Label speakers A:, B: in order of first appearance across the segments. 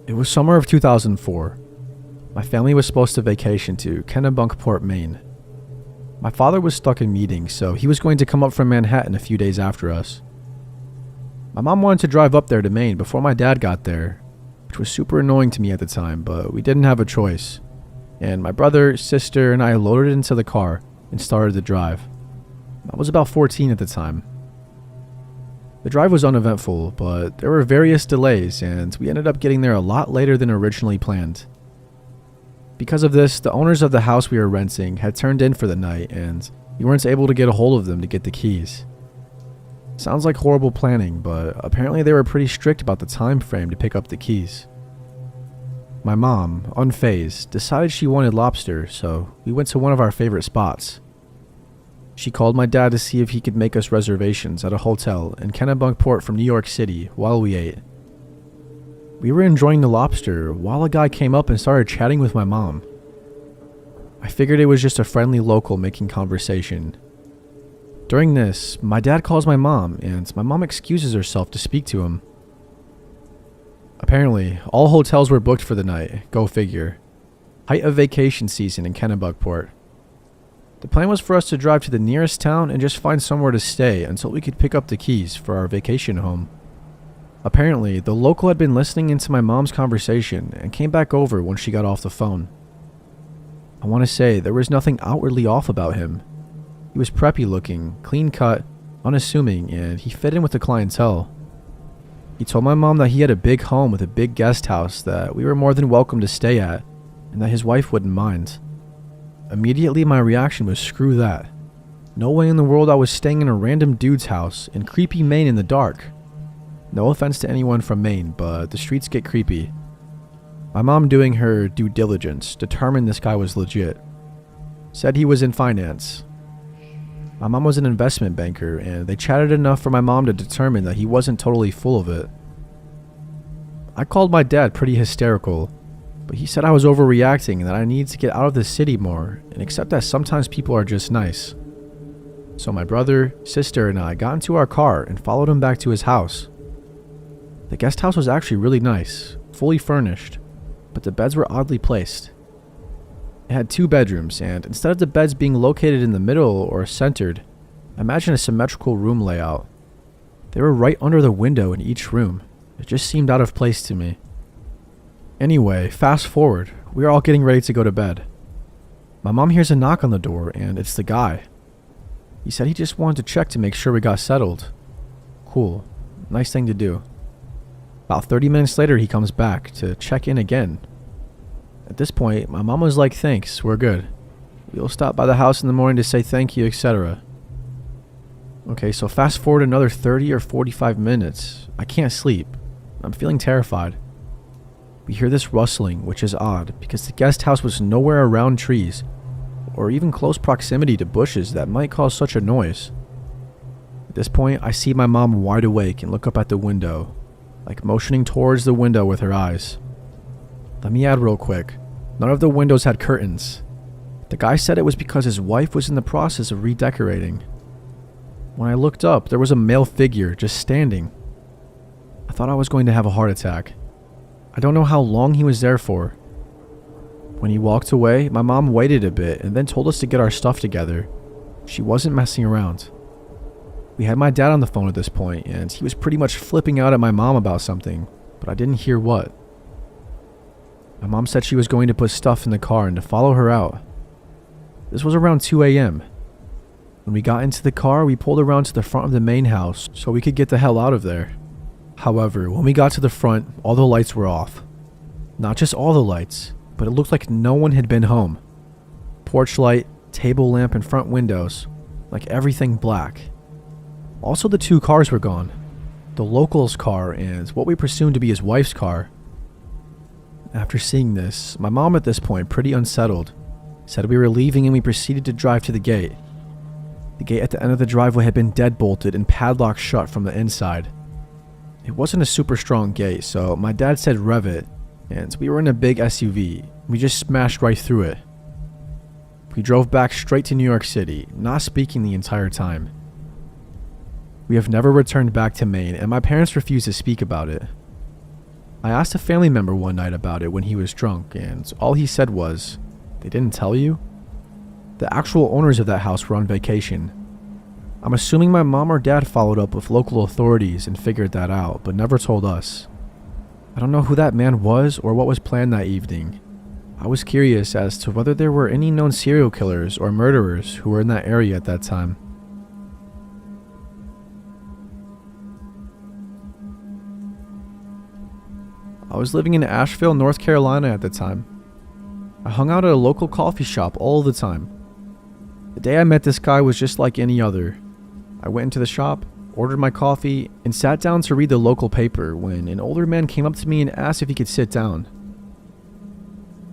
A: It was summer of 2004. My family was supposed to vacation to Kennebunkport, Maine. My father was stuck in meetings, so he was going to come up from Manhattan a few days after us. My mom wanted to drive up there to Maine before my dad got there, which was super annoying to me at the time, but we didn't have a choice. And my brother, sister, and I loaded into the car and started the drive. I was about 14 at the time. The drive was uneventful, but there were various delays, and we ended up getting there a lot later than originally planned. Because of this, the owners of the house we were renting had turned in for the night, and we weren't able to get a hold of them to get the keys. Sounds like horrible planning, but apparently they were pretty strict about the time frame to pick up the keys. My mom, unfazed, decided she wanted lobster, so we went to one of our favorite spots. She called my dad to see if he could make us reservations at a hotel in Kennebunkport from New York City while we ate. We were enjoying the lobster while a guy came up and started chatting with my mom. I figured it was just a friendly local making conversation. During this, my dad calls my mom, and my mom excuses herself to speak to him. Apparently, all hotels were booked for the night, go figure. Height of vacation season in Kennebunkport. The plan was for us to drive to the nearest town and just find somewhere to stay until we could pick up the keys for our vacation home. Apparently, the local had been listening into my mom's conversation and came back over when she got off the phone. I want to say there was nothing outwardly off about him. He was preppy looking, clean cut, unassuming, and he fit in with the clientele. He told my mom that he had a big home with a big guest house that we were more than welcome to stay at, and that his wife wouldn't mind. Immediately my reaction was screw that. No way in the world I was staying in a random dude's house in creepy Maine in the dark. No offense to anyone from Maine, but the streets get creepy. My mom, doing her due diligence, determined this guy was legit. Said he was in finance. My mom was an investment banker, and they chatted enough for my mom to determine that he wasn't totally full of it. I called my dad pretty hysterical, but he said I was overreacting and that I needed to get out of the city more and accept that sometimes people are just nice. So my brother, sister, and I got into our car and followed him back to his house. The guest house was actually really nice, fully furnished, but the beds were oddly placed. It had 2 bedrooms, and instead of the beds being located in the middle or centered, imagine a symmetrical room layout. They were right under the window in each room. It just seemed out of place to me. Anyway, fast forward, we are all getting ready to go to bed. My mom hears a knock on the door, and it's the guy. He said he just wanted to check to make sure we got settled. Cool. Nice thing to do. About 30 minutes later, he comes back to check in again. At this point, my mom was like, thanks, we're good. We'll stop by the house in the morning to say thank you, etc. Okay, so fast forward another 30 or 45 minutes. I can't sleep. I'm feeling terrified. We hear this rustling, which is odd, because the guest house was nowhere around trees, or even close proximity to bushes that might cause such a noise. At this point, I see my mom wide awake and look up at the window, like motioning towards the window with her eyes. Let me add real quick, none of the windows had curtains. The guy said it was because his wife was in the process of redecorating. When I looked up, there was a male figure just standing. I thought I was going to have a heart attack. I don't know how long he was there for. When he walked away, my mom waited a bit and then told us to get our stuff together. She wasn't messing around. We had my dad on the phone at this point, and he was pretty much flipping out at my mom about something, but I didn't hear what. My mom said she was going to put stuff in the car and to follow her out. This was around 2 a.m. When we got into the car, we pulled around to the front of the main house so we could get the hell out of there. However, when we got to the front, all the lights were off. Not just all the lights, but it looked like no one had been home. Porch light, table lamp, and front windows, like everything black. Also, the 2 cars were gone. The local's car and what we presumed to be his wife's car. After seeing this, my mom at this point, pretty unsettled, said we were leaving and we proceeded to drive to the gate. The gate at the end of the driveway had been deadbolted and padlocked shut from the inside. It wasn't a super strong gate, so my dad said rev it, and we were in a big SUV. We just smashed right through it. We drove back straight to New York City, not speaking the entire time. We have never returned back to Maine, and my parents refused to speak about it. I asked a family member one night about it when he was drunk, and all he said was, "They didn't tell you?" The actual owners of that house were on vacation. I'm assuming my mom or dad followed up with local authorities and figured that out, but never told us. I don't know who that man was or what was planned that evening. I was curious as to whether there were any known serial killers or murderers who were in that area at that time. I was living in Asheville, North Carolina at the time. I hung out at a local coffee shop all the time. The day I met this guy was just like any other. I went into the shop, ordered my coffee, and sat down to read the local paper when an older man came up to me and asked if he could sit down.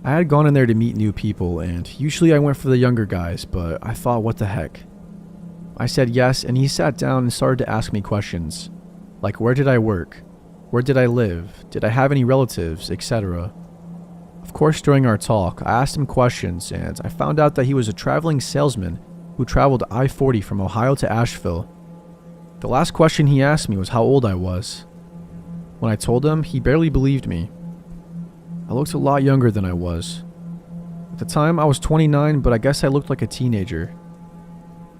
A: I had gone in there to meet new people, and usually I went for the younger guys, but I thought, what the heck. I said yes, and he sat down and started to ask me questions, like where did I work, where did I live, did I have any relatives, etc. Of course, during our talk, I asked him questions, and I found out that he was a traveling salesman who traveled I-40 from Ohio to Asheville. The last question he asked me was how old I was. When I told him, he barely believed me. I looked a lot younger than I was. At the time, I was 29, but I guess I looked like a teenager.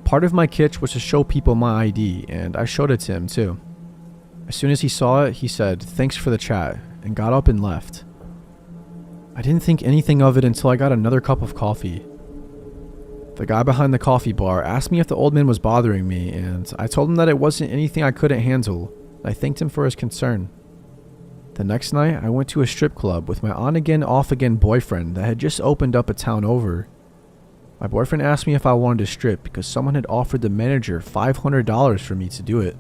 A: Part of my kitsch was to show people my ID, and I showed it to him too. As soon as he saw it, he said, "Thanks for the chat," and got up and left. I didn't think anything of it until I got another cup of coffee. The guy behind the coffee bar asked me if the old man was bothering me, and I told him that it wasn't anything I couldn't handle. I thanked him for his concern. The next night, I went to a strip club with my on-again, off-again boyfriend that had just opened up a town over. My boyfriend asked me if I wanted to strip because someone had offered the manager $500 for me to do it.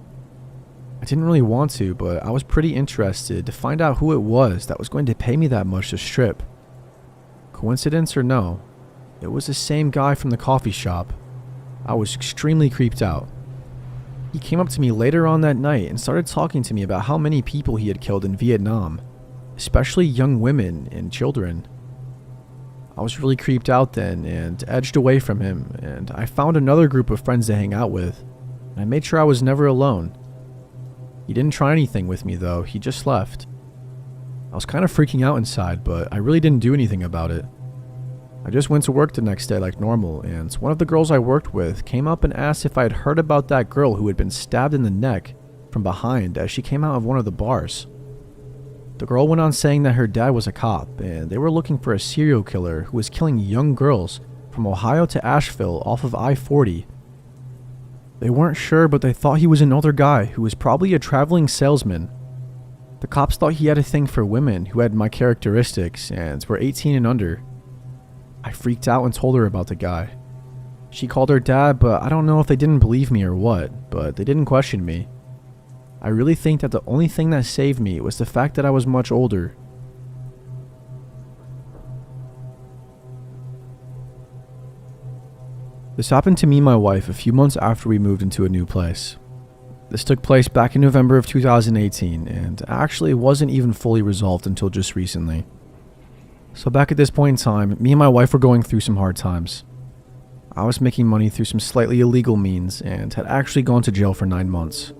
A: I didn't really want to, but I was pretty interested to find out who it was that was going to pay me that much to strip. Coincidence or no, it was the same guy from the coffee shop. I was extremely creeped out. He came up to me later on that night and started talking to me about how many people he had killed in Vietnam, especially young women and children. I was really creeped out then and edged away from him, and I found another group of friends to hang out with, and I made sure I was never alone. He didn't try anything with me though, he just left. I was kind of freaking out inside, but I really didn't do anything about it. I just went to work the next day like normal, and one of the girls I worked with came up and asked if I had heard about that girl who had been stabbed in the neck from behind as she came out of one of the bars. The girl went on saying that her dad was a cop, and they were looking for a serial killer who was killing young girls from Ohio to Asheville off of I-40. They weren't sure, but they thought he was another guy who was probably a traveling salesman. The cops thought he had a thing for women who had my characteristics and were 18 and under. I freaked out and told her about the guy. She called her dad, but I don't know if they didn't believe me or what, but they didn't question me. I really think that the only thing that saved me was the fact that I was much older. This happened to me and my wife a few months after we moved into a new place. This took place back in November of 2018, and actually wasn't even fully resolved until just recently. So back at this point in time, me and my wife were going through some hard times. I was making money through some slightly illegal means and had actually gone to jail for 9 months.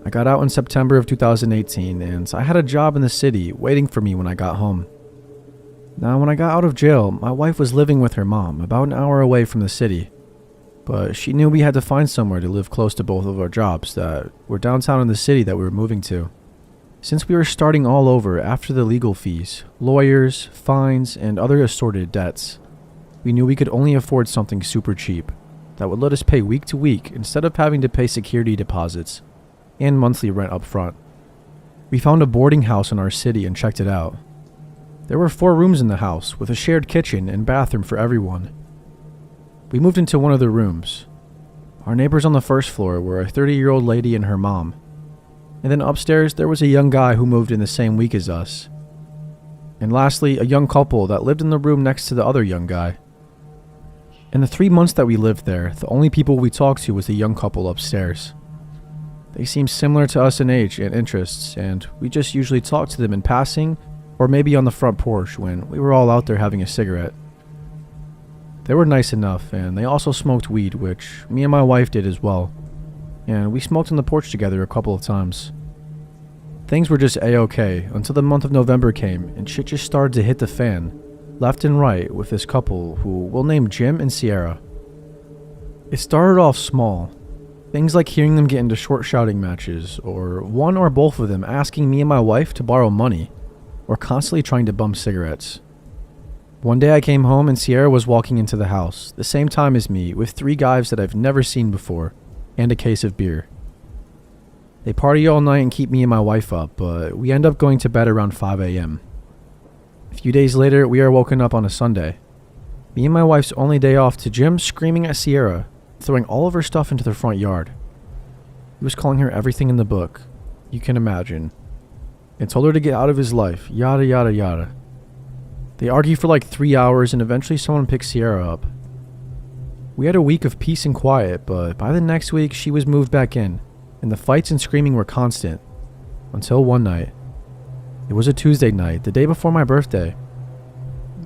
A: I got out in September of 2018, and I had a job in the city waiting for me when I got home. Now, when I got out of jail, my wife was living with her mom about an hour away from the city, but she knew we had to find somewhere to live close to both of our jobs that were downtown in the city that we were moving to. Since we were starting all over after the legal fees, lawyers, fines, and other assorted debts, we knew we could only afford something super cheap that would let us pay week to week instead of having to pay security deposits and monthly rent up front. We found a boarding house in our city and checked it out. There were 4 rooms in the house with a shared kitchen and bathroom for everyone. We moved into one of the rooms. Our neighbors on the first floor were a 30-year-old lady and her mom. And then upstairs there was a young guy who moved in the same week as us. And lastly, a young couple that lived in the room next to the other young guy. In the 3 months that we lived there, the only people we talked to was the young couple upstairs. They seemed similar to us in age and interests, and we just usually talked to them in passing or maybe on the front porch when we were all out there having a cigarette. They were nice enough, and they also smoked weed, which me and my wife did as well, and we smoked on the porch together a couple of times. Things were just a-okay until the month of November came and shit just started to hit the fan, left and right, with this couple who we'll name Jim and Sierra. It started off small. Things like hearing them get into short shouting matches, or one or both of them asking me and my wife to borrow money, or constantly trying to bum cigarettes. One day I came home and Sierra was walking into the house, the same time as me, with 3 guys that I've never seen before, and a case of beer. They party all night and keep me and my wife up, but we end up going to bed around 5 a.m. A few days later, we are woken up on a Sunday. Me and my wife's only day off to Jim screaming at Sierra, throwing all of her stuff into the front yard. He was calling her everything in the book, you can imagine, and told her to get out of his life, yada yada yada. They argue for like 3 hours and eventually someone picks Sierra up. We had a week of peace and quiet, but by the next week she was moved back in, and the fights and screaming were constant. Until one night. It was a Tuesday night, the day before my birthday.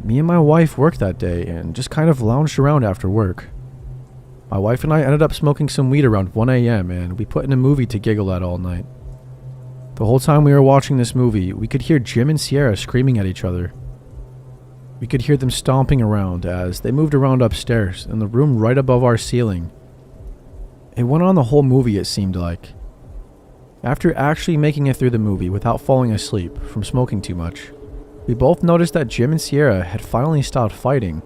A: Me and my wife worked that day and just kind of lounged around after work. My wife and I ended up smoking some weed around 1 a.m. and we put in a movie to giggle at all night. The whole time we were watching this movie, we could hear Jim and Sierra screaming at each other. We could hear them stomping around as they moved around upstairs in the room right above our ceiling. It went on the whole movie, it seemed like. After actually making it through the movie without falling asleep from smoking too much, we both noticed that Jim and Sierra had finally stopped fighting.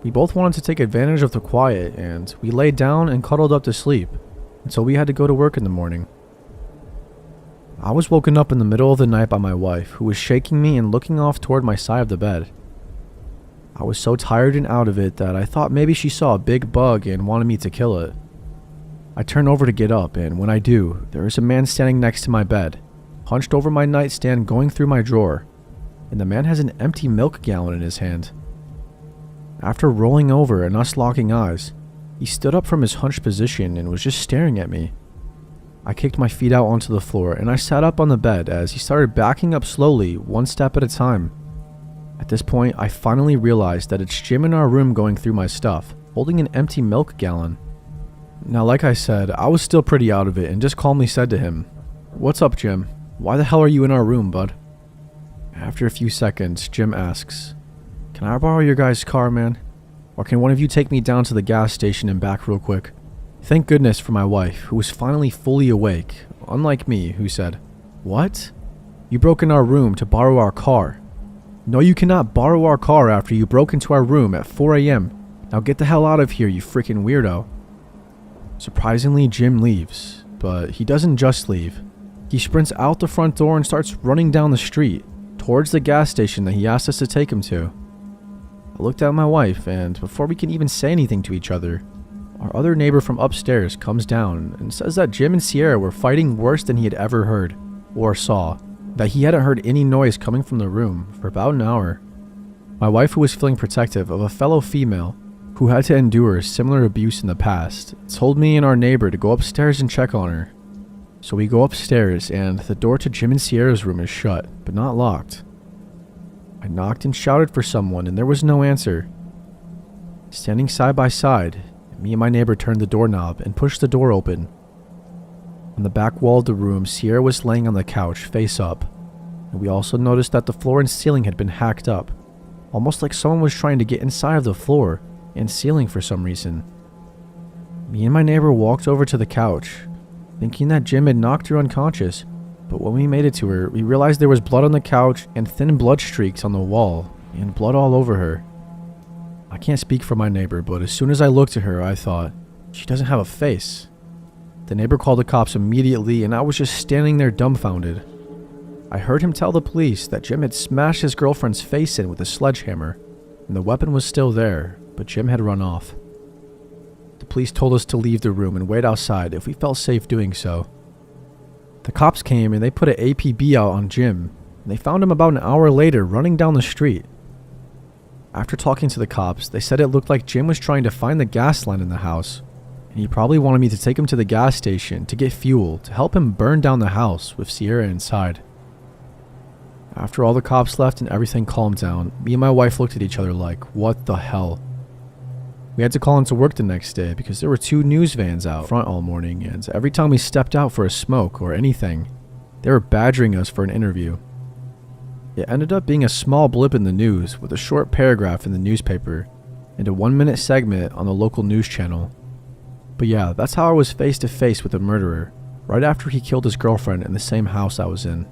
A: We both wanted to take advantage of the quiet, and we laid down and cuddled up to sleep until we had to go to work in the morning. I was woken up in the middle of the night by my wife, who was shaking me and looking off toward my side of the bed. I was so tired and out of it that I thought maybe she saw a big bug and wanted me to kill it. I turn over to get up, and when I do, there is a man standing next to my bed, hunched over my nightstand going through my drawer, and the man has an empty milk gallon in his hand. After rolling over and us locking eyes, he stood up from his hunched position and was just staring at me. I kicked my feet out onto the floor and I sat up on the bed as he started backing up slowly, one step at a time. At this point, I finally realized that it's Jim in our room going through my stuff, holding an empty milk gallon. Now, like I said, I was still pretty out of it and just calmly said to him, "What's up, Jim? Why the hell are you in our room, bud?" After a few seconds, Jim asks, "Can I borrow your guys' car, man? Or can one of you take me down to the gas station and back real quick?" Thank goodness for my wife, who was finally fully awake, unlike me, who said, "What? You broke in our room to borrow our car. No, you cannot borrow our car after you broke into our room at 4 a.m. Now get the hell out of here, you freaking weirdo." Surprisingly, Jim leaves, but he doesn't just leave. He sprints out the front door and starts running down the street, towards the gas station that he asked us to take him to. I looked at my wife, and before we can even say anything to each other, our other neighbor from upstairs comes down and says that Jim and Sierra were fighting worse than he had ever heard, or saw, that he hadn't heard any noise coming from the room for about an hour. My wife, who was feeling protective of a fellow female who had to endure similar abuse in the past, told me and our neighbor to go upstairs and check on her. So we go upstairs, and the door to Jim and Sierra's room is shut, but not locked. I knocked and shouted for someone, and there was no answer. Standing side by side, me and my neighbor turned the doorknob and pushed the door open. On the back wall of the room, Sierra was laying on the couch, face up, and we also noticed that the floor and ceiling had been hacked up, almost like someone was trying to get inside of the floor and ceiling for some reason. Me and my neighbor walked over to the couch, thinking that Jim had knocked her unconscious, but when we made it to her, we realized there was blood on the couch and thin blood streaks on the wall, and blood all over her. I can't speak for my neighbor, but as soon as I looked at her, I thought, she doesn't have a face. The neighbor called the cops immediately, and I was just standing there dumbfounded. I heard him tell the police that Jim had smashed his girlfriend's face in with a sledgehammer, and the weapon was still there, but Jim had run off. The police told us to leave the room and wait outside if we felt safe doing so. The cops came and they put an APB out on Jim, and they found him about an hour later running down the street. After talking to the cops, they said it looked like Jim was trying to find the gas line in the house, and he probably wanted me to take him to the gas station to get fuel to help him burn down the house with Sierra inside. After all the cops left and everything calmed down, me and my wife looked at each other like, what the hell? We had to call into work the next day because there were 2 news vans out front all morning, and every time we stepped out for a smoke or anything, They were badgering us for an interview. It ended up being a small blip in the news with a short paragraph in the newspaper and a 1-minute segment on the local news channel. But yeah, that's how I was face to face with a murderer, right after he killed his girlfriend in the same house I was in.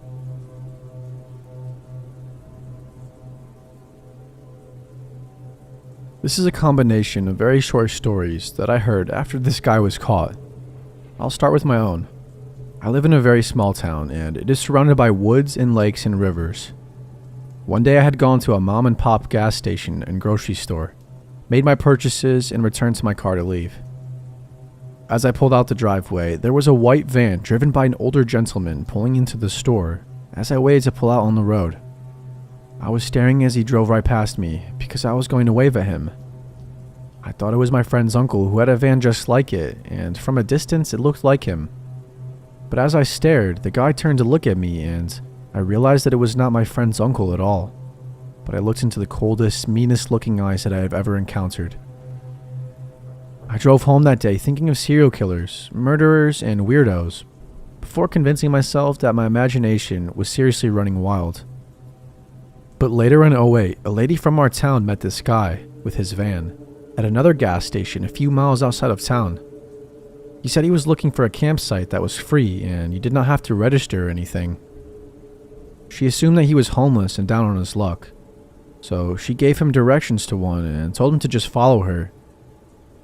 A: This is a combination of very short stories that I heard after this guy was caught. I'll start with my own. I live in a very small town, and it is surrounded by woods and lakes and rivers. One day I had gone to a mom and pop gas station and grocery store, made my purchases, and returned to my car to leave. As I pulled out the driveway, there was a white van driven by an older gentleman pulling into the store as I waited to pull out on the road. I was staring as he drove right past me because I was going to wave at him. I thought it was my friend's uncle who had a van just like it, and from a distance it looked like him. But as I stared, the guy turned to look at me, and I realized that it was not my friend's uncle at all. But I looked into the coldest, meanest looking eyes that I have ever encountered. I drove home that day thinking of serial killers, murderers, and weirdos, before convincing myself that my imagination was seriously running wild. But later in 2008, a lady from our town met this guy, with his van, at another gas station a few miles outside of town. He said he was looking for a campsite that was free and you did not have to register or anything. She assumed that he was homeless and down on his luck, so she gave him directions to one and told him to just follow her.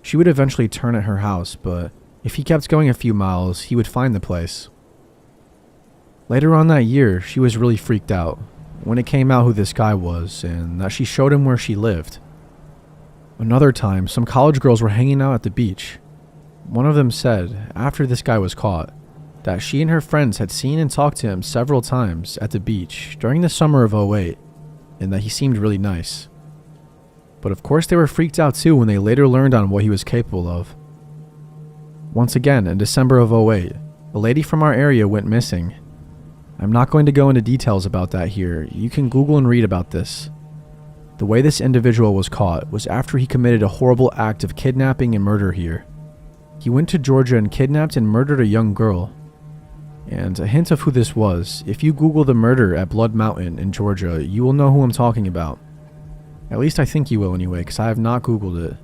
A: She would eventually turn at her house, but if he kept going a few miles, he would find the place. Later on that year, she was really freaked out when it came out who this guy was and that she showed him where she lived. Another time, some college girls were hanging out at the beach. One of them said, after this guy was caught, that she and her friends had seen and talked to him several times at the beach during the summer of 2008, and that he seemed really nice. But of course they were freaked out too when they later learned on what he was capable of. Once again, in December of 2008, a lady from our area went missing. I'm not going to go into details about that here. You can Google and read about this. The way this individual was caught was after he committed a horrible act of kidnapping and murder here. He went to Georgia and kidnapped and murdered a young girl. And a hint of who this was, if you Google the murder at Blood Mountain in Georgia, you will know who I'm talking about. At least I think you will anyway, because I have not Googled it.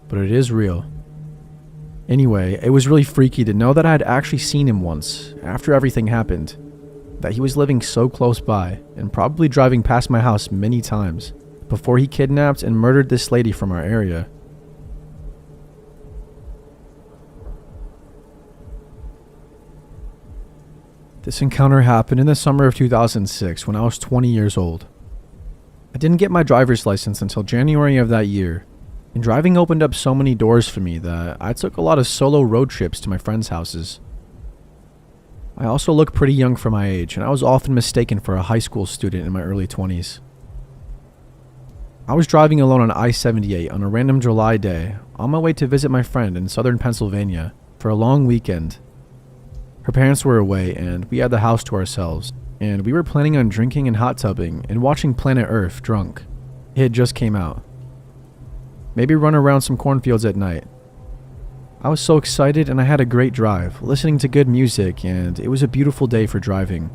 A: But it is real. Anyway, it was really freaky to know that I had actually seen him once, after everything happened. That he was living so close by, and probably driving past my house many times, before he kidnapped and murdered this lady from our area. This encounter happened in the summer of 2006 when I was 20 years old. I didn't get my driver's license until January of that year, and driving opened up so many doors for me that I took a lot of solo road trips to my friends' houses. I also look pretty young for my age, and I was often mistaken for a high school student in my early 20s. I was driving alone on I-78 on a random July day, on my way to visit my friend in southern Pennsylvania for a long weekend. Her parents were away, and we had the house to ourselves, and we were planning on drinking and hot tubbing and watching Planet Earth drunk. It had just came out. Maybe run around some cornfields at night. I was so excited and I had a great drive, listening to good music, and it was a beautiful day for driving.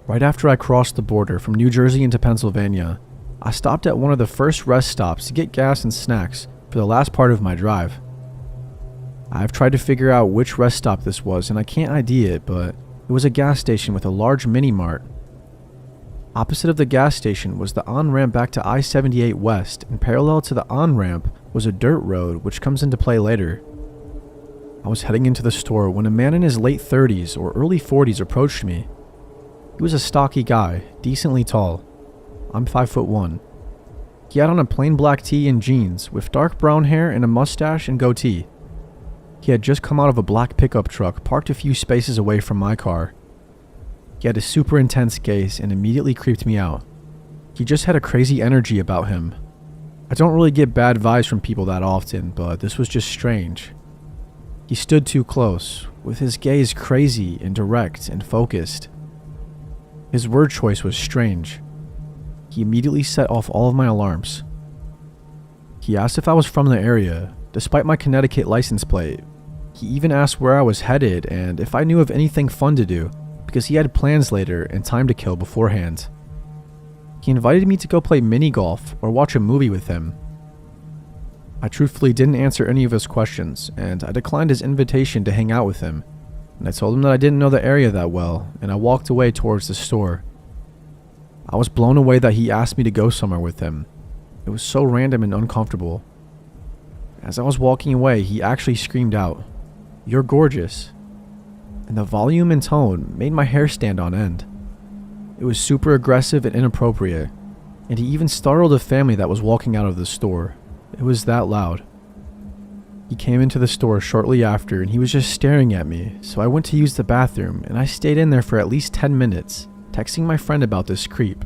A: Right after I crossed the border from New Jersey into Pennsylvania, I stopped at one of the first rest stops to get gas and snacks for the last part of my drive. I've tried to figure out which rest stop this was and I can't ID it, but it was a gas station with a large mini-mart. Opposite of the gas station was the on-ramp back to I-78 West, and parallel to the on-ramp was a dirt road which comes into play later. I was heading into the store when a man in his late 30s or early 40s approached me. He was a stocky guy, decently tall. I'm 5'1". He had on a plain black tee and jeans with dark brown hair and a mustache and goatee. He had just come out of a black pickup truck parked a few spaces away from my car. He had a super intense gaze and immediately creeped me out. He just had a crazy energy about him. I don't really get bad vibes from people that often, but this was just strange. He stood too close, with his gaze crazy and direct and focused. His word choice was strange. He immediately set off all of my alarms. He asked if I was from the area, despite my Connecticut license plate. He even asked where I was headed and if I knew of anything fun to do, because he had plans later and time to kill beforehand. He invited me to go play mini golf or watch a movie with him. I truthfully didn't answer any of his questions, and I declined his invitation to hang out with him, and I told him that I didn't know the area that well, and I walked away towards the store. I was blown away that he asked me to go somewhere with him. It was so random and uncomfortable. As I was walking away, he actually screamed out, "You're gorgeous." And the volume and tone made my hair stand on end. It was super aggressive and inappropriate, and he even startled a family that was walking out of the store. It was that loud. He came into the store shortly after and he was just staring at me, so I went to use the bathroom and I stayed in there for at least 10 minutes, texting my friend about this creep.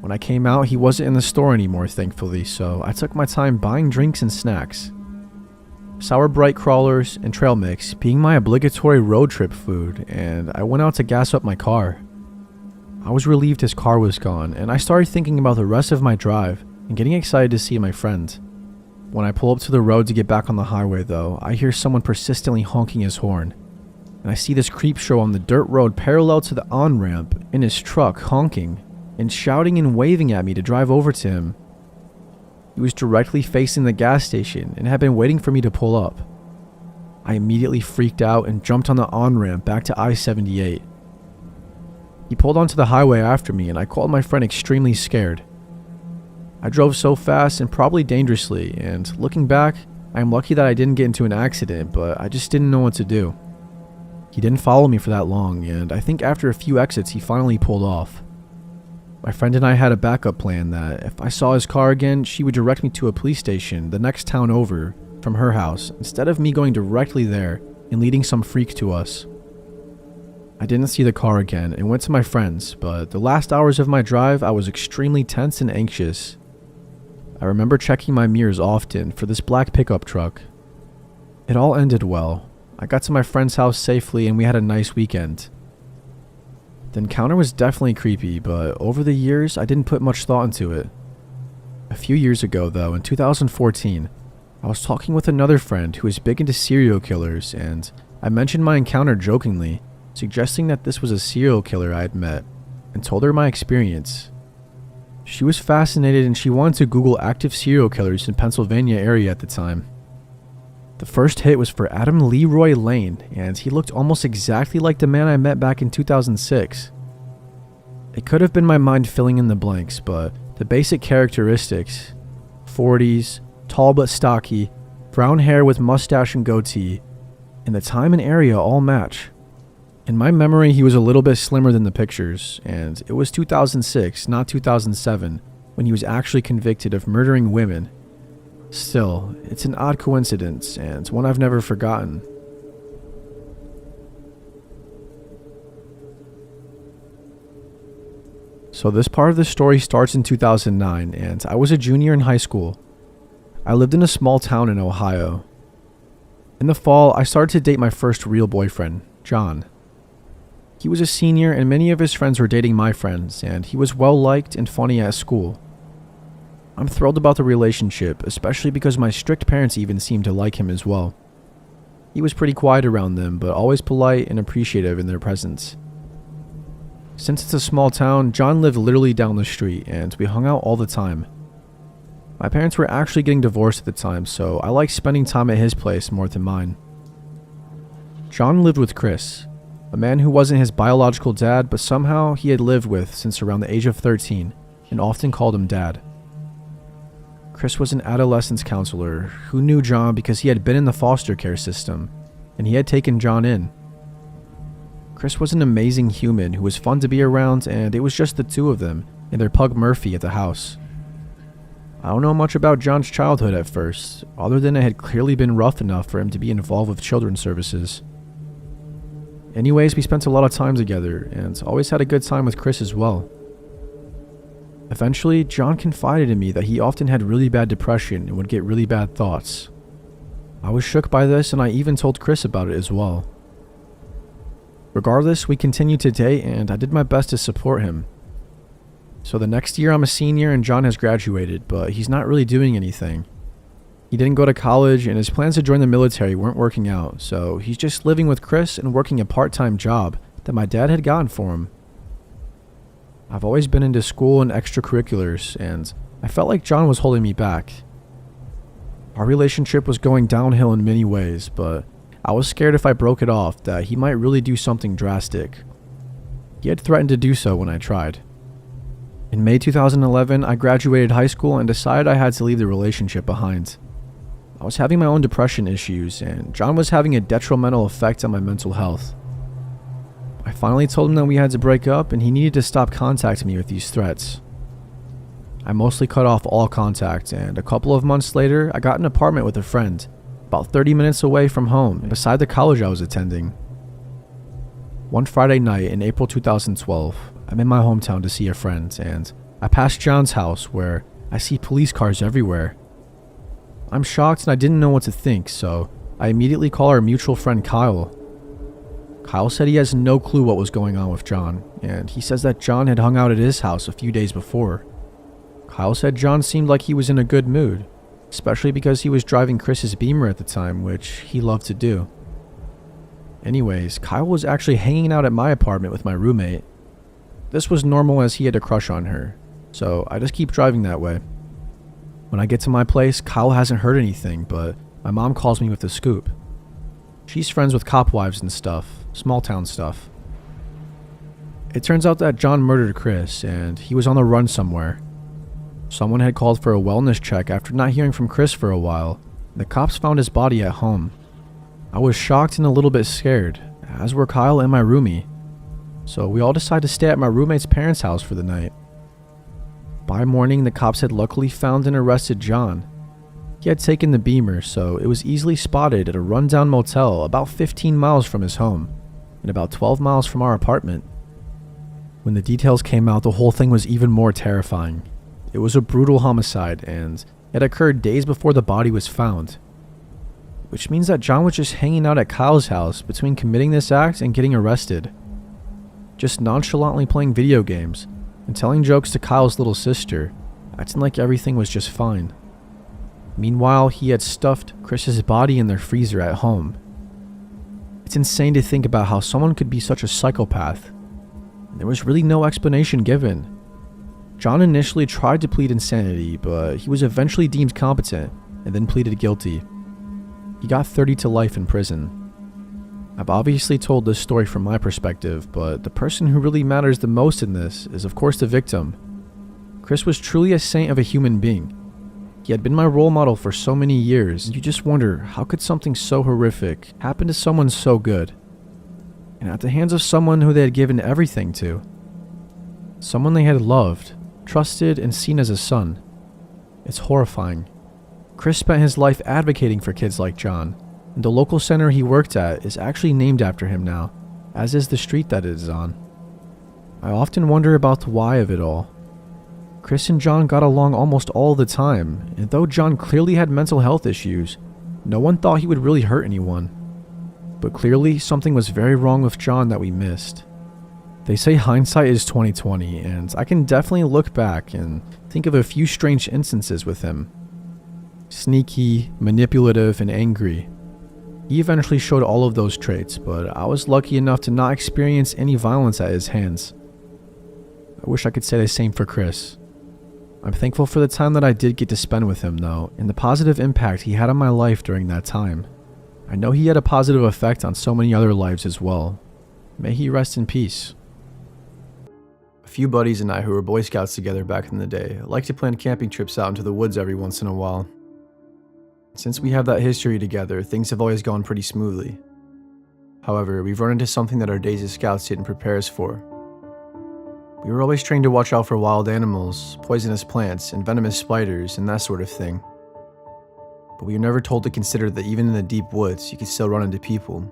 A: When I came out, he wasn't in the store anymore, thankfully, so I took my time buying drinks and snacks. Sour Bright crawlers and trail mix being my obligatory road trip food, and I went out to gas up my car. I was relieved his car was gone, and I started thinking about the rest of my drive and getting excited to see my friend. When I pull up to the road to get back on the highway though, I hear someone persistently honking his horn, and I see this creep show on the dirt road parallel to the on-ramp in his truck honking and shouting and waving at me to drive over to him. He was directly facing the gas station and had been waiting for me to pull up. I immediately freaked out and jumped on the on-ramp back to I-78. He pulled onto the highway after me and I called my friend extremely scared. I drove so fast and probably dangerously, and looking back, I am lucky that I didn't get into an accident, but I just didn't know what to do. He didn't follow me for that long, and I think after a few exits he finally pulled off. My friend and I had a backup plan that if I saw his car again, she would direct me to a police station the next town over from her house, instead of me going directly there and leading some freak to us. I didn't see the car again and went to my friend's, but the last hours of my drive I was extremely tense and anxious. I remember checking my mirrors often for this black pickup truck. It all ended well. I got to my friend's house safely and we had a nice weekend. The encounter was definitely creepy, but over the years I didn't put much thought into it. A few years ago though, in 2014, I was talking with another friend who is big into serial killers, and I mentioned my encounter jokingly, suggesting that this was a serial killer I had met, and told her my experience. She was fascinated and she wanted to Google active serial killers in Pennsylvania area at the time. The first hit was for Adam Leroy Lane, and he looked almost exactly like the man I met back in 2006. It could have been my mind filling in the blanks, but the basic characteristics, 40s, tall but stocky, brown hair with mustache and goatee, and the time and area all match. In my memory, he was a little bit slimmer than the pictures, and it was 2006, not 2007, when he was actually convicted of murdering women. Still, it's an odd coincidence, and one I've never forgotten. So this part of the story starts in 2009, and I was a junior in high school. I lived in a small town in Ohio. In the fall, I started to date my first real boyfriend, John. He was a senior, and many of his friends were dating my friends, and he was well-liked and funny at school. I'm thrilled about the relationship, especially because my strict parents even seemed to like him as well. He was pretty quiet around them, but always polite and appreciative in their presence. Since it's a small town, John lived literally down the street, and we hung out all the time. My parents were actually getting divorced at the time, so I liked spending time at his place more than mine. John lived with Chris, a man who wasn't his biological dad, but somehow he had lived with since around the age of 13, and often called him Dad. Chris was an adolescence counselor who knew John because he had been in the foster care system, and he had taken John in. Chris was an amazing human who was fun to be around, and it was just the two of them and their pug Murphy at the house. I don't know much about John's childhood at first, other than it had clearly been rough enough for him to be involved with children's services. Anyways, we spent a lot of time together, and always had a good time with Chris as well. Eventually, John confided in me that he often had really bad depression and would get really bad thoughts. I was shook by this, and I even told Chris about it as well. Regardless, we continued to date, and I did my best to support him. So the next year I'm a senior and John has graduated, but he's not really doing anything. He didn't go to college, and his plans to join the military weren't working out, so he's just living with Chris and working a part-time job that my dad had gotten for him. I've always been into school and extracurriculars, and I felt like John was holding me back. Our relationship was going downhill in many ways, but I was scared if I broke it off that he might really do something drastic. He had threatened to do so when I tried. In May 2011, I graduated high school and decided I had to leave the relationship behind. I was having my own depression issues, and John was having a detrimental effect on my mental health. I finally told him that we had to break up and he needed to stop contacting me with these threats. I mostly cut off all contact, and a couple of months later, I got an apartment with a friend, about 30 minutes away from home, beside the college I was attending. One Friday night in April 2012, I'm in my hometown to see a friend, and I pass John's house where I see police cars everywhere. I'm shocked and I didn't know what to think, so I immediately call our mutual friend Kyle. Kyle said he has no clue what was going on with John, and he says that John had hung out at his house a few days before. Kyle said John seemed like he was in a good mood, especially because he was driving Chris's Beamer at the time, which he loved to do. Anyways, Kyle was actually hanging out at my apartment with my roommate. This was normal as he had a crush on her, so I just keep driving that way. When I get to my place, Kyle hasn't heard anything, but my mom calls me with the scoop. She's friends with cop wives and stuff, small town stuff. It turns out that John murdered Chris, and he was on the run somewhere. Someone had called for a wellness check after not hearing from Chris for a while. The cops found his body at home. I was shocked and a little bit scared, as were Kyle and my roomie. So we all decided to stay at my roommate's parents' house for the night. By morning, the cops had luckily found and arrested John. He had taken the Beamer, so it was easily spotted at a rundown motel about 15 miles from his home, and about 12 miles from our apartment. When the details came out, the whole thing was even more terrifying. It was a brutal homicide, and it occurred days before the body was found. Which means that John was just hanging out at Kyle's house between committing this act and getting arrested. Just nonchalantly playing video games and telling jokes to Kyle's little sister, acting like everything was just fine. Meanwhile, he had stuffed Chris's body in their freezer at home. It's insane to think about how someone could be such a psychopath. There was really no explanation given. John initially tried to plead insanity, but he was eventually deemed competent and then pleaded guilty. He got 30 to life in prison. I've obviously told this story from my perspective, but the person who really matters the most in this is of course the victim. Chris was truly a saint of a human being. He had been my role model for so many years, and you just wonder, how could something so horrific happen to someone so good? And at the hands of someone who they had given everything to. Someone they had loved, trusted, and seen as a son. It's horrifying. Chris spent his life advocating for kids like John, and the local center he worked at is actually named after him now, as is the street that it is on. I often wonder about the why of it all. Chris and John got along almost all the time, and though John clearly had mental health issues, no one thought he would really hurt anyone. But clearly, something was very wrong with John that we missed. They say hindsight is 20/20, and I can definitely look back and think of a few strange instances with him. Sneaky, manipulative, and angry. He eventually showed all of those traits, but I was lucky enough to not experience any violence at his hands. I wish I could say the same for Chris. I'm thankful for the time that I did get to spend with him though, and the positive impact he had on my life during that time. I know he had a positive effect on so many other lives as well. May he rest in peace. A few buddies and I who were Boy Scouts together back in the day like to plan camping trips out into the woods every once in a while. Since we have that history together, things have always gone pretty smoothly. However, we've run into something that our days as scouts didn't prepare us for. We were always trained to watch out for wild animals, poisonous plants, and venomous spiders, and that sort of thing. But we were never told to consider that even in the deep woods, you could still run into people.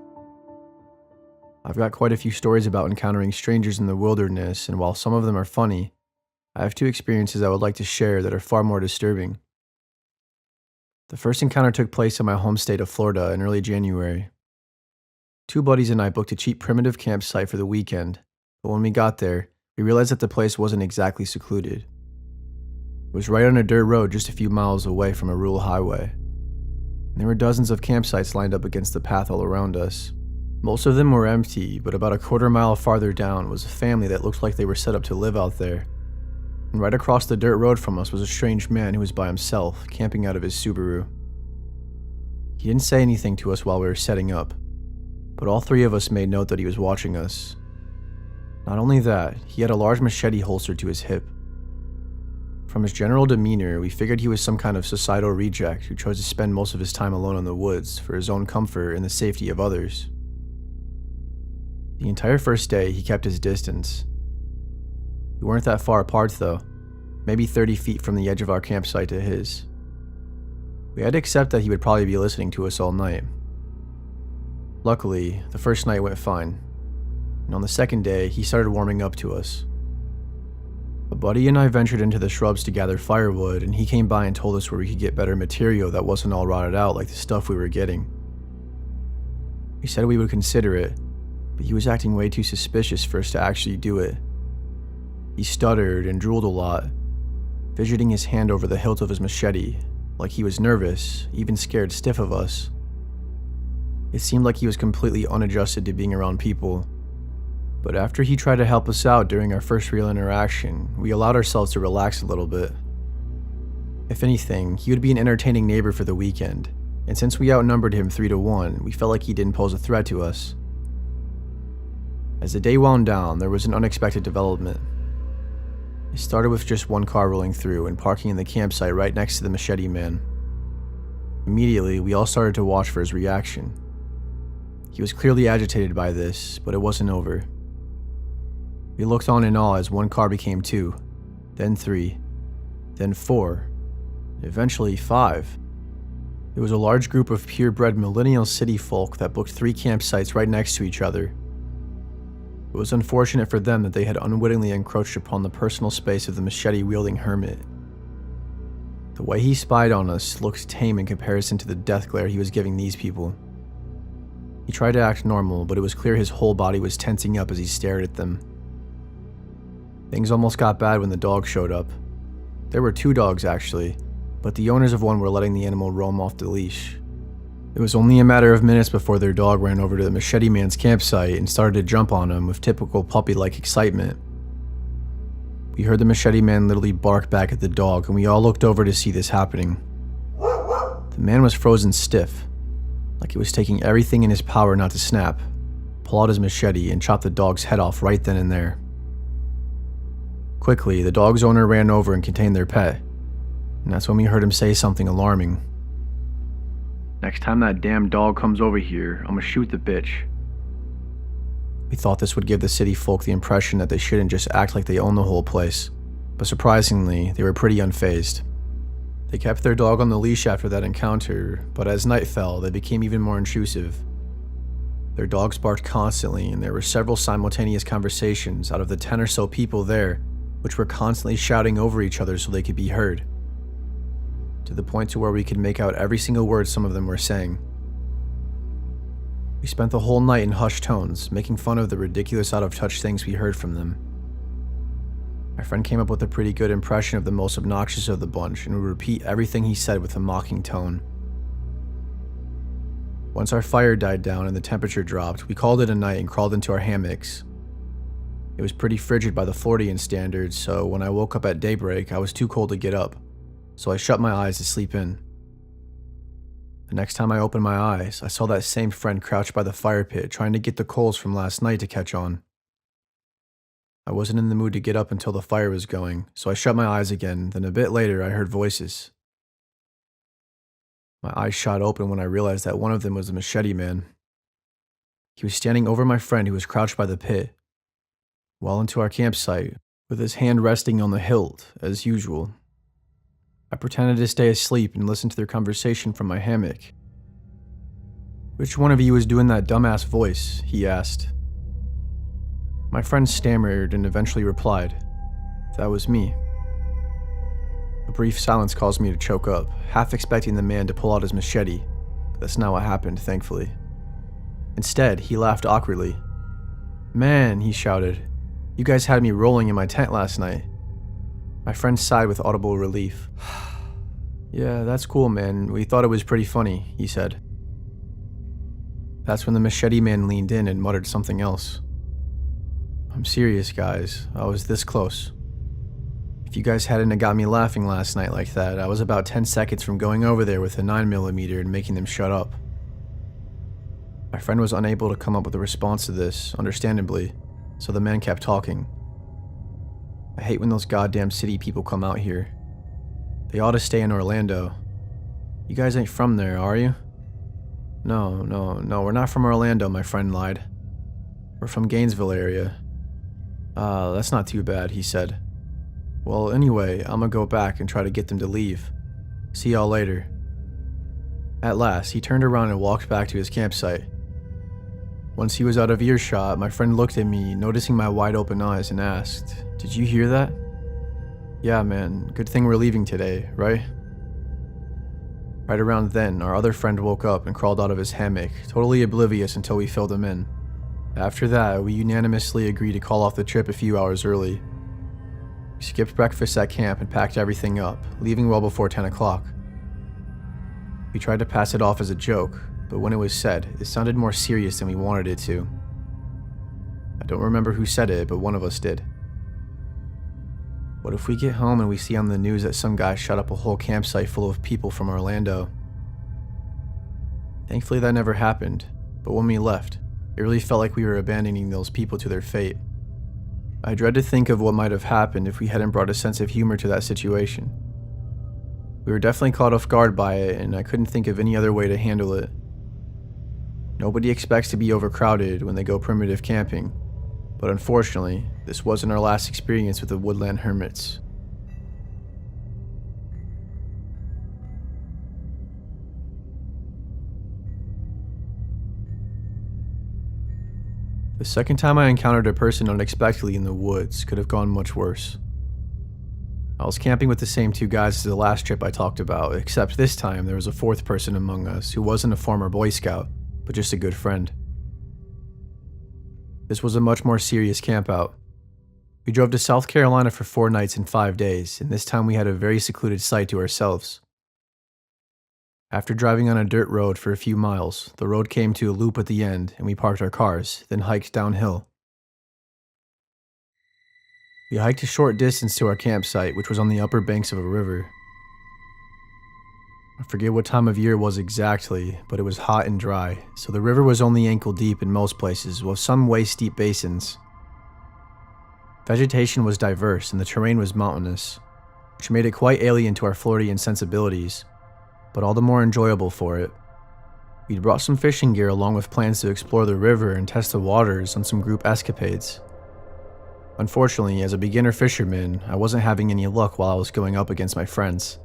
A: I've got quite a few stories about encountering strangers in the wilderness, and while some of them are funny, I have two experiences I would like to share that are far more disturbing. The first encounter took place in my home state of Florida in early January. Two buddies and I booked a cheap primitive campsite for the weekend, but when we got there, we realized that the place wasn't exactly secluded. It was right on a dirt road just a few miles away from a rural highway. And there were dozens of campsites lined up against the path all around us. Most of them were empty, but about a quarter mile farther down was a family that looked like they were set up to live out there. And right across the dirt road from us was a strange man who was by himself, camping out of his Subaru. He didn't say anything to us while we were setting up, but all three of us made note that he was watching us. Not only that, he had a large machete holstered to his hip. From his general demeanor, we figured he was some kind of societal reject who chose to spend most of his time alone in the woods for his own comfort and the safety of others. The entire first day, he kept his distance. We weren't that far apart though, maybe 30 feet from the edge of our campsite to his. We had to accept that he would probably be listening to us all night. Luckily, the first night went fine, and on the second day, he started warming up to us. A buddy and I ventured into the shrubs to gather firewood, and he came by and told us where we could get better material that wasn't all rotted out like the stuff we were getting. We said we would consider it, but he was acting way too suspicious for us to actually do it. He stuttered and drooled a lot, fidgeting his hand over the hilt of his machete, like he was nervous, even scared stiff of us. It seemed like he was completely unadjusted to being around people. But after he tried to help us out during our first real interaction, we allowed ourselves to relax a little bit. If anything, he would be an entertaining neighbor for the weekend, and since we outnumbered him 3-1, we felt like he didn't pose a threat to us. As the day wound down, there was an unexpected development. It started with just one car rolling through and parking in the campsite right next to the machete man. Immediately, we all started to watch for his reaction. He was clearly agitated by this, but it wasn't over. We looked on in awe as one car became 2, then 3, then 4, eventually 5. It was a large group of purebred millennial city folk that booked 3 campsites right next to each other. It was unfortunate for them that they had unwittingly encroached upon the personal space of the machete-wielding hermit. The way he spied on us looked tame in comparison to the death glare he was giving these people. He tried to act normal, but it was clear his whole body was tensing up as he stared at them. Things almost got bad when the dog showed up. There were 2 dogs actually, but the owners of one were letting the animal roam off the leash. It was only a matter of minutes before their dog ran over to the machete man's campsite and started to jump on him with typical puppy-like excitement. We heard the machete man literally bark back at the dog, and we all looked over to see this happening. The man was frozen stiff, like he was taking everything in his power not to snap, pull out his machete, and chop the dog's head off right then and there. Quickly, the dog's owner ran over and contained their pet, and that's when we heard him say something alarming. "Next time that damn dog comes over here, I'm gonna shoot the bitch." We thought this would give the city folk the impression that they shouldn't just act like they own the whole place, but surprisingly, they were pretty unfazed. They kept their dog on the leash after that encounter, but as night fell, they became even more intrusive. Their dogs barked constantly, and there were several simultaneous conversations out of the 10 or so people there, which were constantly shouting over each other so they could be heard, to the point to where we could make out every single word some of them were saying. We spent the whole night in hushed tones, making fun of the ridiculous out-of-touch things we heard from them. My friend came up with a pretty good impression of the most obnoxious of the bunch and would repeat everything he said with a mocking tone. Once our fire died down and the temperature dropped, we called it a night and crawled into our hammocks. It was pretty frigid by the Floridian standards, so when I woke up at daybreak, I was too cold to get up, so I shut my eyes to sleep in. The next time I opened my eyes, I saw that same friend crouched by the fire pit trying to get the coals from last night to catch on. I wasn't in the mood to get up until the fire was going, so I shut my eyes again, then a bit later I heard voices. My eyes shot open when I realized that one of them was the machete man. He was standing over my friend who was crouched by the pit, well into our campsite, with his hand resting on the hilt, as usual. I pretended to stay asleep and listen to their conversation from my hammock. "Which one of you was doing that dumbass voice?" he asked. My friend stammered and eventually replied, "That was me." A brief silence caused me to choke up, half expecting the man to pull out his machete, but that's not what happened, thankfully. Instead, he laughed awkwardly. "Man," he shouted, "you guys had me rolling in my tent last night." My friend sighed with audible relief. "Yeah, that's cool, man. We thought it was pretty funny," he said. That's when the machete man leaned in and muttered something else. I'm serious, guys. I was this close. If you guys hadn't got me laughing last night like that, I was about 10 seconds from going over there with a 9mm and making them shut up. My friend was unable to come up with a response to this, understandably, so the man kept talking. I hate when those goddamn city people come out here. They ought to stay in Orlando. You guys ain't from there, are you? No, we're not from Orlando, my friend lied. We're from Gainesville area. That's not too bad, he said. Well, anyway, I'm gonna go back and try to get them to leave. See y'all later. At last, he turned around and walked back to his campsite. Once he was out of earshot, my friend looked at me, noticing my wide open eyes, and asked, "Did you hear that?" Yeah, man, good thing we're leaving today, right? Right around then, our other friend woke up and crawled out of his hammock, totally oblivious until we filled him in. After that, we unanimously agreed to call off the trip a few hours early. We skipped breakfast at camp and packed everything up, leaving well before 10 o'clock. We tried to pass it off as a joke, but when it was said, it sounded more serious than we wanted it to. I don't remember who said it, but one of us did. What if we get home and we see on the news that some guy shot up a whole campsite full of people from Orlando? Thankfully that never happened, but when we left, it really felt like we were abandoning those people to their fate. I dread to think of what might have happened if we hadn't brought a sense of humor to that situation. We were definitely caught off guard by it, and I couldn't think of any other way to handle it. Nobody expects to be overcrowded when they go primitive camping, but unfortunately, this wasn't our last experience with the woodland hermits. The second time I encountered a person unexpectedly in the woods could have gone much worse. I was camping with the same two guys as the last trip I talked about, except this time there was a fourth person among us who wasn't a former Boy Scout, but just a good friend. This was a much more serious campout. We drove to South Carolina for 4 nights and 5 days, and this time we had a very secluded site to ourselves. After driving on a dirt road for a few miles, the road came to a loop at the end and we parked our cars, then hiked downhill. We hiked a short distance to our campsite, which was on the upper banks of a river. I forget what time of year it was exactly, but it was hot and dry, so the river was only ankle deep in most places, with some waist-deep basins. Vegetation was diverse and the terrain was mountainous, which made it quite alien to our Floridian sensibilities, but all the more enjoyable for it. We'd brought some fishing gear along with plans to explore the river and test the waters on some group escapades. Unfortunately, as a beginner fisherman, I wasn't having any luck while I was going up against my friends.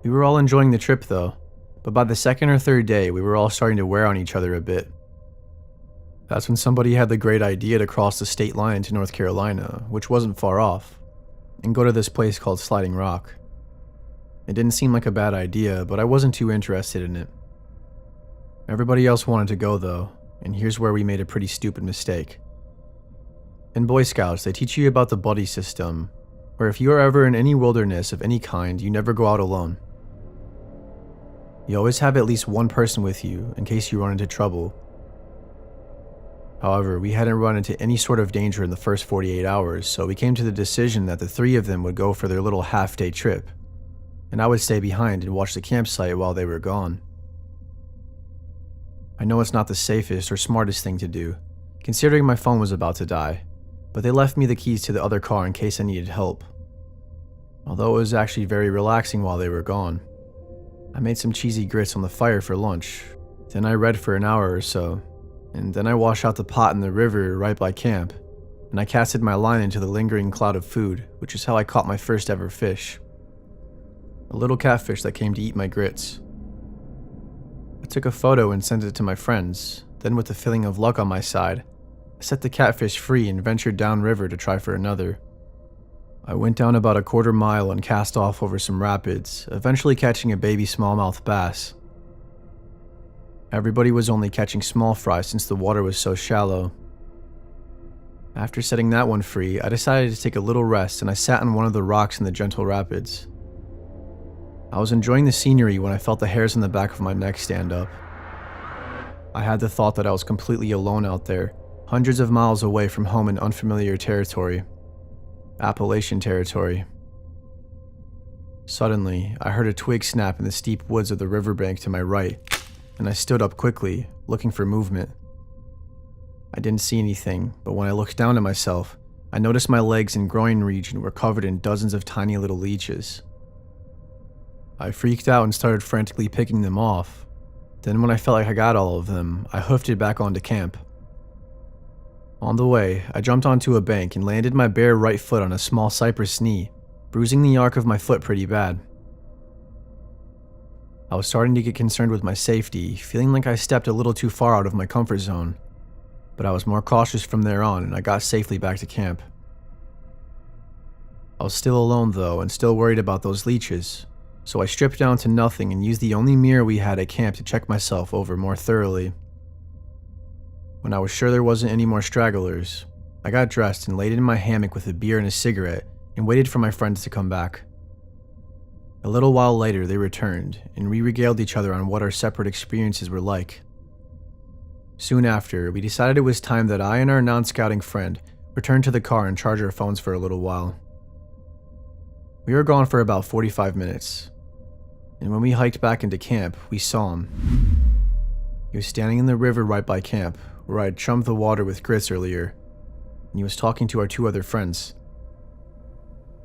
A: We were all enjoying the trip though, but by the second or third day we were all starting to wear on each other a bit. That's when somebody had the great idea to cross the state line into North Carolina, which wasn't far off, and go to this place called Sliding Rock. It didn't seem like a bad idea, but I wasn't too interested in it. Everybody else wanted to go though, and here's where we made a pretty stupid mistake. In Boy Scouts, they teach you about the buddy system, where if you are ever in any wilderness of any kind, you never go out alone. You always have at least one person with you in case you run into trouble. However, we hadn't run into any sort of danger in the first 48 hours, so we came to the decision that the 3 of them would go for their little half-day trip, and I would stay behind and watch the campsite while they were gone. I know it's not the safest or smartest thing to do, considering my phone was about to die, but they left me the keys to the other car in case I needed help. Although it was actually very relaxing while they were gone. I made some cheesy grits on the fire for lunch, then I read for an hour or so, and then I washed out the pot in the river right by camp, and I casted my line into the lingering cloud of food, which is how I caught my first ever fish. A little catfish that came to eat my grits. I took a photo and sent it to my friends, then with the feeling of luck on my side, I set the catfish free and ventured downriver to try for another. I went down about a quarter mile and cast off over some rapids, eventually catching a baby smallmouth bass. Everybody was only catching small fry since the water was so shallow. After setting that one free, I decided to take a little rest and I sat on one of the rocks in the gentle rapids. I was enjoying the scenery when I felt the hairs on the back of my neck stand up. I had the thought that I was completely alone out there, hundreds of miles away from home in unfamiliar territory. Appalachian territory. Suddenly, I heard a twig snap in the steep woods of the riverbank to my right, and I stood up quickly, looking for movement. I didn't see anything, but when I looked down at myself, I noticed my legs and groin region were covered in dozens of tiny little leeches. I freaked out and started frantically picking them off. Then when I felt like I got all of them, I hoofed it back onto camp. On the way, I jumped onto a bank and landed my bare right foot on a small cypress knee, bruising the arc of my foot pretty bad. I was starting to get concerned with my safety, feeling like I stepped a little too far out of my comfort zone. But I was more cautious from there on, and I got safely back to camp. I was still alone though, and still worried about those leeches, so I stripped down to nothing and used the only mirror we had at camp to check myself over more thoroughly. When I was sure there wasn't any more stragglers, I got dressed and laid in my hammock with a beer and a cigarette and waited for my friends to come back. A little while later they returned, and we regaled each other on what our separate experiences were like. Soon after, we decided it was time that I and our non-scouting friend returned to the car and charged our phones for a little while. We were gone for about 45 minutes, and when we hiked back into camp, we saw him. He was standing in the river right by camp, where I had chummed the water with grits earlier, and he was talking to our two other friends.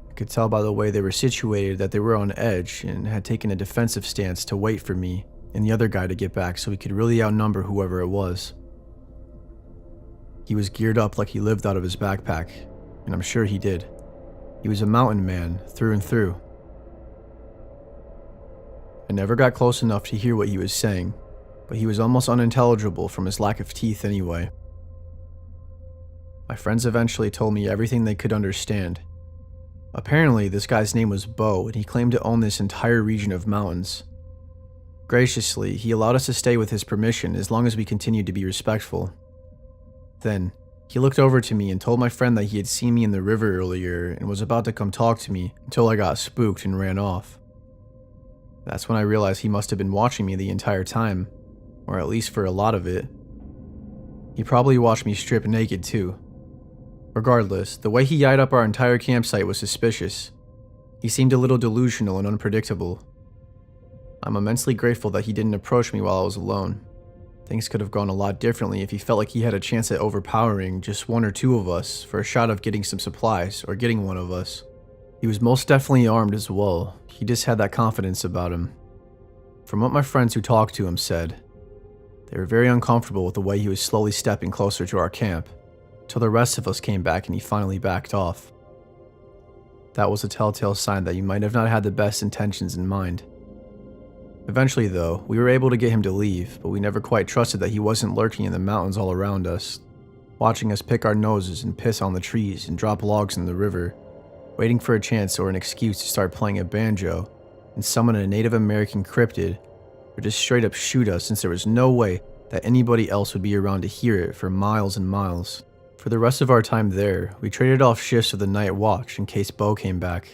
A: I could tell by the way they were situated that they were on edge and had taken a defensive stance to wait for me and the other guy to get back so he could really outnumber whoever it was. He was geared up like he lived out of his backpack, and I'm sure he did. He was a mountain man through and through. I never got close enough to hear what he was saying, but he was almost unintelligible from his lack of teeth anyway. My friends eventually told me everything they could understand. Apparently, this guy's name was Bo, and he claimed to own this entire region of mountains. Graciously, he allowed us to stay with his permission as long as we continued to be respectful. Then, he looked over to me and told my friend that he had seen me in the river earlier and was about to come talk to me until I got spooked and ran off. That's when I realized he must have been watching me the entire time, or at least for a lot of it. He probably watched me strip naked too. Regardless, the way he eyed up our entire campsite was suspicious. He seemed a little delusional and unpredictable. I'm immensely grateful that he didn't approach me while I was alone. Things could have gone a lot differently if he felt like he had a chance at overpowering just one or two of us for a shot of getting some supplies or getting one of us. He was most definitely armed as well. He just had that confidence about him. From what my friends who talked to him said, they were very uncomfortable with the way he was slowly stepping closer to our camp, till the rest of us came back and he finally backed off. That was a telltale sign that you might have not had the best intentions in mind. Eventually though, we were able to get him to leave, but we never quite trusted that he wasn't lurking in the mountains all around us, watching us pick our noses and piss on the trees and drop logs in the river, waiting for a chance or an excuse to start playing a banjo and summon a Native American cryptid, or just straight up shoot us since there was no way that anybody else would be around to hear it for miles and miles. For the rest of our time there, we traded off shifts of the night watch in case Bo came back.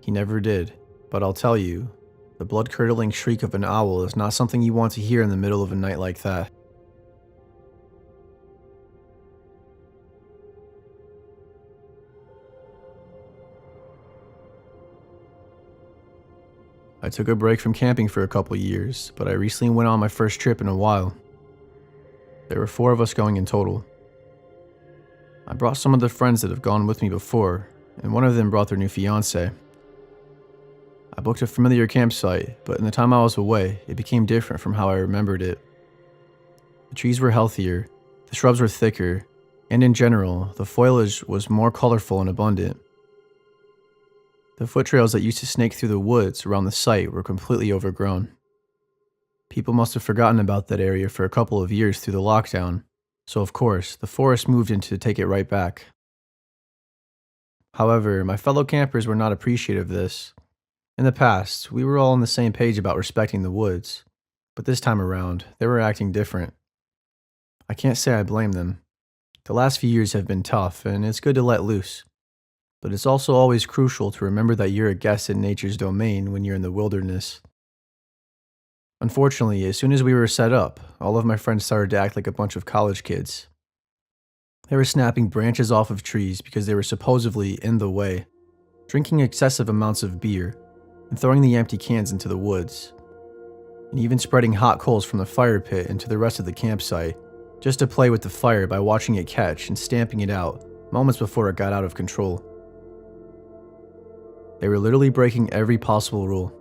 A: He never did, but I'll tell you, the blood-curdling shriek of an owl is not something you want to hear in the middle of a night like that. I took a break from camping for a couple years, but I recently went on my first trip in a while. There were 4 of us going in total. I brought some of the friends that have gone with me before, and one of them brought their new fiancé. I booked a familiar campsite, but in the time I was away, it became different from how I remembered it. The trees were healthier, the shrubs were thicker, and in general, the foliage was more colorful and abundant. The foot trails that used to snake through the woods around the site were completely overgrown. People must have forgotten about that area for a couple of years through the lockdown, so of course, the forest moved in to take it right back. However, my fellow campers were not appreciative of this. In the past, we were all on the same page about respecting the woods, but this time around, they were acting different. I can't say I blame them. The last few years have been tough, and it's good to let loose. But it's also always crucial to remember that you're a guest in nature's domain when you're in the wilderness. Unfortunately, as soon as we were set up, all of my friends started to act like a bunch of college kids. They were snapping branches off of trees because they were supposedly in the way, drinking excessive amounts of beer, and throwing the empty cans into the woods, and even spreading hot coals from the fire pit into the rest of the campsite, just to play with the fire by watching it catch and stamping it out moments before it got out of control. They were literally breaking every possible rule.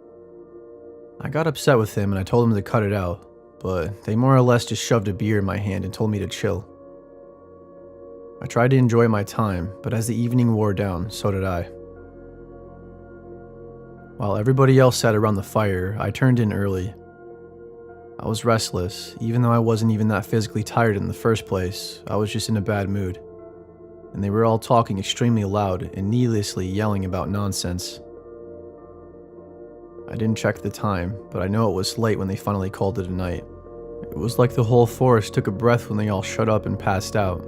A: I got upset with them and I told them to cut it out, but they more or less just shoved a beer in my hand and told me to chill. I tried to enjoy my time, but as the evening wore down, so did I. While everybody else sat around the fire, I turned in early. I was restless, even though I wasn't even that physically tired in the first place. I was just in a bad mood. And they were all talking extremely loud and needlessly yelling about nonsense. I didn't check the time, but I know it was late when they finally called it a night. It was like the whole forest took a breath when they all shut up and passed out.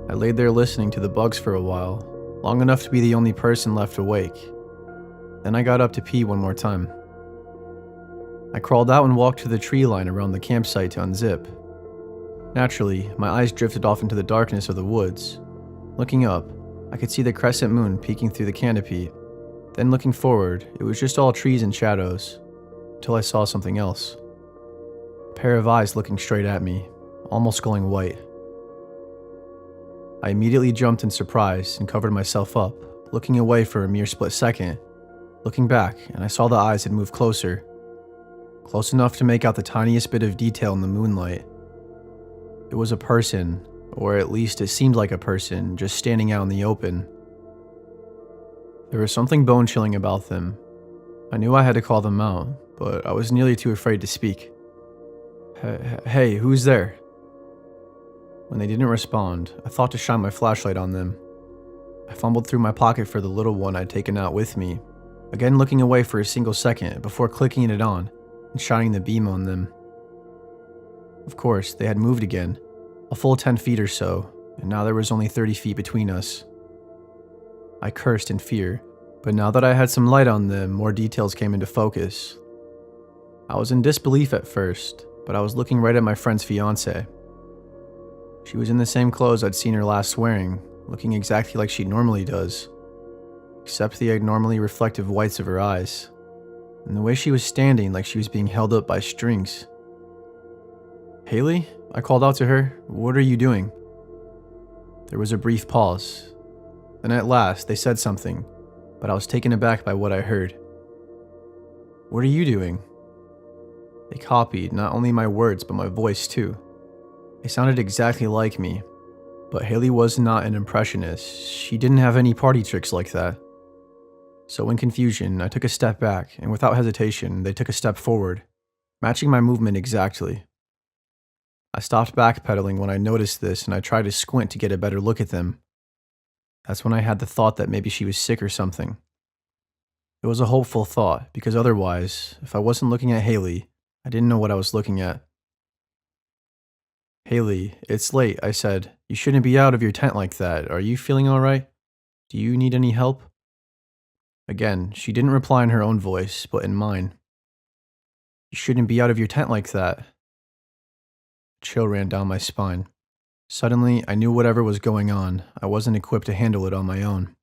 A: I laid there listening to the bugs for a while, long enough to be the only person left awake. Then I got up to pee one more time. I crawled out and walked to the tree line around the campsite to unzip. Naturally, my eyes drifted off into the darkness of the woods. Looking up, I could see the crescent moon peeking through the canopy. Then looking forward, it was just all trees and shadows, until I saw something else. A pair of eyes looking straight at me, almost going white. I immediately jumped in surprise and covered myself up, looking away for a mere split second. Looking back, and I saw the eyes had moved closer. Close enough to make out the tiniest bit of detail in the moonlight. It was a person, or at least it seemed like a person, just standing out in the open. There was something bone-chilling about them. I knew I had to call them out, but I was nearly too afraid to speak. Hey, who's there? When they didn't respond, I thought to shine my flashlight on them. I fumbled through my pocket for the little one I'd taken out with me, again looking away for a single second before clicking it on and shining the beam on them. Of course, they had moved again, a full 10 feet or so, and now there was only 30 feet between us. I cursed in fear, but now that I had some light on them, more details came into focus. I was in disbelief at first, but I was looking right at my friend's fiancée. She was in the same clothes I'd seen her last wearing, looking exactly like she normally does, except the abnormally reflective whites of her eyes, and the way she was standing like she was being held up by strings. "Haley?" I called out to her. "What are you doing?" There was a brief pause. Then at last, they said something, but I was taken aback by what I heard. "What are you doing?" They copied not only my words, but my voice too. They sounded exactly like me, but Haley was not an impressionist. She didn't have any party tricks like that. So in confusion, I took a step back, and without hesitation, they took a step forward, matching my movement exactly. I stopped backpedaling when I noticed this, and I tried to squint to get a better look at them. That's when I had the thought that maybe she was sick or something. It was a hopeful thought, because otherwise, if I wasn't looking at Haley, I didn't know what I was looking at. "Haley, it's late," I said. "You shouldn't be out of your tent like that. Are you feeling alright? Do you need any help?" Again, she didn't reply in her own voice, but in mine. "You shouldn't be out of your tent like that." A chill ran down my spine. Suddenly, I knew whatever was going on, I wasn't equipped to handle it on my own.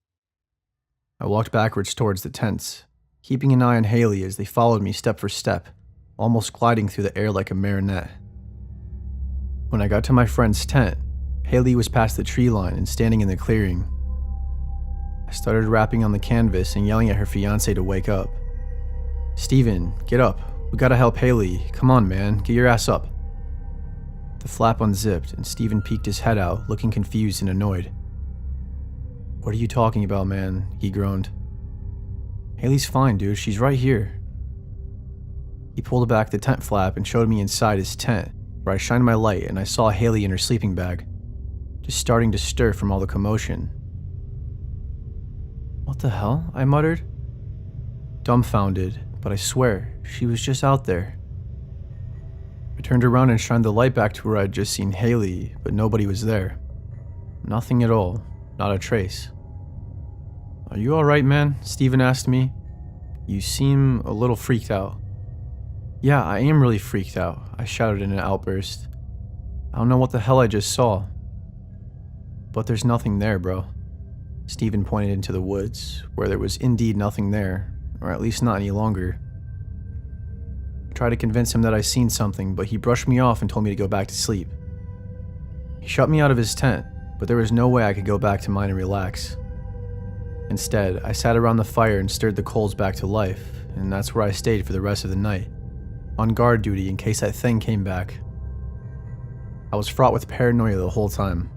A: I walked backwards towards the tents, keeping an eye on Haley as they followed me step for step, almost gliding through the air like a marionette. When I got to my friend's tent, Haley was past the tree line and standing in the clearing. I started rapping on the canvas and yelling at her fiancé to wake up. "Steven, get up. We gotta help Haley. Come on, man, get your ass up." The flap unzipped and Steven peeked his head out, looking confused and annoyed. "What are you talking about, man?" he groaned. "Haley's fine, dude. She's right here." He pulled back the tent flap and showed me inside his tent, where I shined my light and I saw Haley in her sleeping bag, just starting to stir from all the commotion. "What the hell?" I muttered. Dumbfounded, but I swear, she was just out there. I turned around and shined the light back to where I'd just seen Haley, but nobody was there. Nothing at all, not a trace. "Are you alright, man?" Steven asked me. "You seem a little freaked out." Yeah, I am really freaked out, I shouted in an outburst. I don't know what the hell I just saw. But there's nothing there, bro. Stephen pointed into the woods, where there was indeed nothing there, or at least not any longer. I tried to convince him that I seen something, but he brushed me off and told me to go back to sleep. He shut me out of his tent, but there was no way I could go back to mine and relax. Instead, I sat around the fire and stirred the coals back to life, and that's where I stayed for the rest of the night, on guard duty in case that thing came back. I was fraught with paranoia the whole time.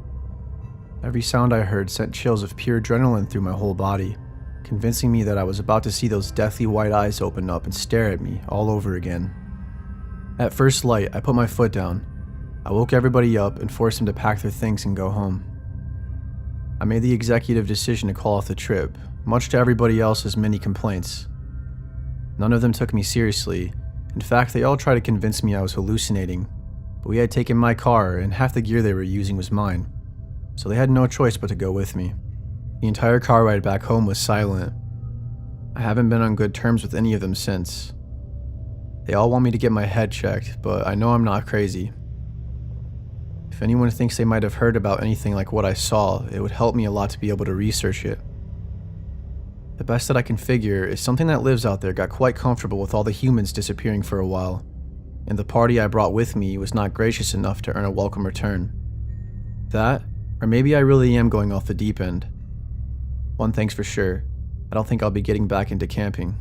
A: Every sound I heard sent chills of pure adrenaline through my whole body, convincing me that I was about to see those deathly white eyes open up and stare at me all over again. At first light, I put my foot down. I woke everybody up and forced them to pack their things and go home. I made the executive decision to call off the trip, much to everybody else's many complaints. None of them took me seriously. In fact, they all tried to convince me I was hallucinating, but we had taken my car and half the gear they were using was mine, so they had no choice but to go with me. The entire car ride back home was silent. I haven't been on good terms with any of them since. They all want me to get my head checked, but I know I'm not crazy. If anyone thinks they might have heard about anything like what I saw, it would help me a lot to be able to research it. The best that I can figure is something that lives out there got quite comfortable with all the humans disappearing for a while, and the party I brought with me was not gracious enough to earn a welcome return. That, or maybe I really am going off the deep end. One thing's for sure, I don't think I'll be getting back into camping.